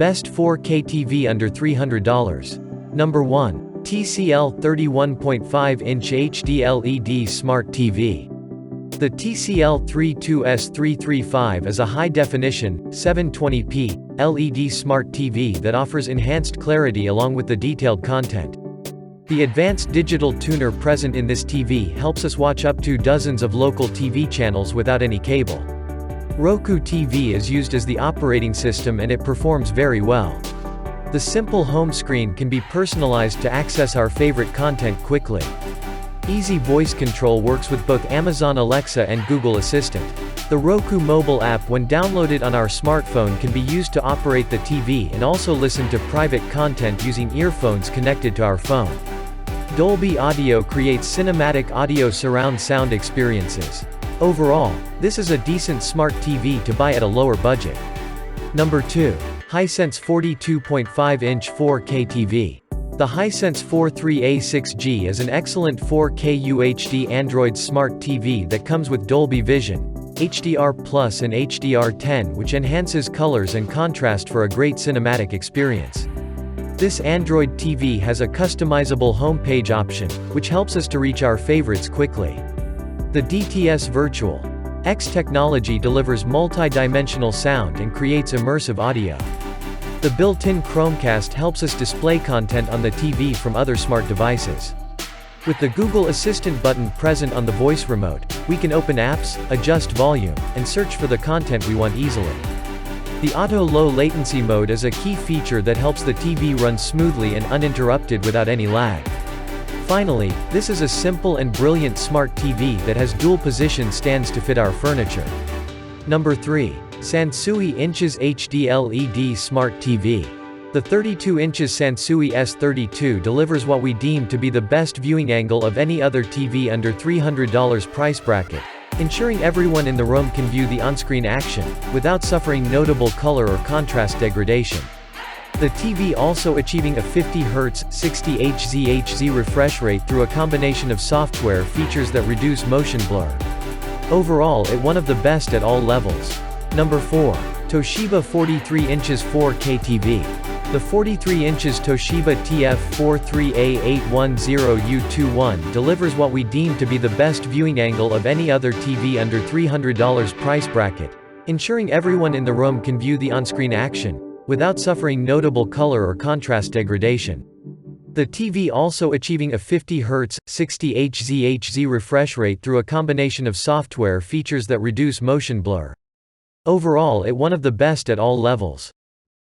best 4K TV under $300. Number 1. TCL 31.5-inch HD LED Smart TV. The TCL 32S335 is a high-definition, 720p, LED smart TV that offers enhanced clarity along with the detailed content. The advanced digital tuner present in this TV helps us watch up to dozens of local TV channels without any cable. Roku TV is used as the operating system and it performs very well. The simple home screen can be personalized to access our favorite content quickly. Easy voice control works with both Amazon Alexa and Google Assistant. The Roku mobile app, when downloaded on our smartphone, can be used to operate the TV and also listen to private content using earphones connected to our phone. Dolby Audio creates cinematic audio surround sound experiences. Overall, this is a decent smart TV to buy at a lower budget. Number 2. Hisense 42.5-inch 4K TV. The Hisense 43A6G is an excellent 4K UHD Android smart TV that comes with Dolby Vision, HDR+ and HDR10, which enhances colors and contrast for a great cinematic experience. This Android TV has a customizable homepage option, which helps us to reach our favorites quickly. The DTS Virtual X technology delivers multi-dimensional sound and creates immersive audio. The built-in Chromecast helps us display content on the TV from other smart devices. With the Google Assistant button present on the voice remote, we can open apps, adjust volume, and search for the content we want easily. The Auto Low Latency mode is a key feature that helps the TV run smoothly and uninterrupted without any lag. Finally, this is a simple and brilliant smart TV that has dual position stands to fit our furniture. Number 3. Sansui Inches HD LED Smart TV. The 32 inches Sansui S32 delivers what we deem to be the best viewing angle of any other TV under $300 price bracket, ensuring everyone in the room can view the on-screen action, without suffering notable color or contrast degradation. The TV also achieving a 50Hz, 60Hz refresh rate through a combination of software features that reduce motion blur. Overall, it one of the best at all levels. Number 4. Toshiba 43 inches 4K TV. The 43 inches Toshiba TF43A810U21 delivers what we deem to be the best viewing angle of any other TV under $300 price bracket, ensuring everyone in the room can view the on-screen action, without suffering notable color or contrast degradation. The TV also achieving a 50Hz, 60Hz refresh rate through a combination of software features that reduce motion blur. Overall, it one of the best at all levels.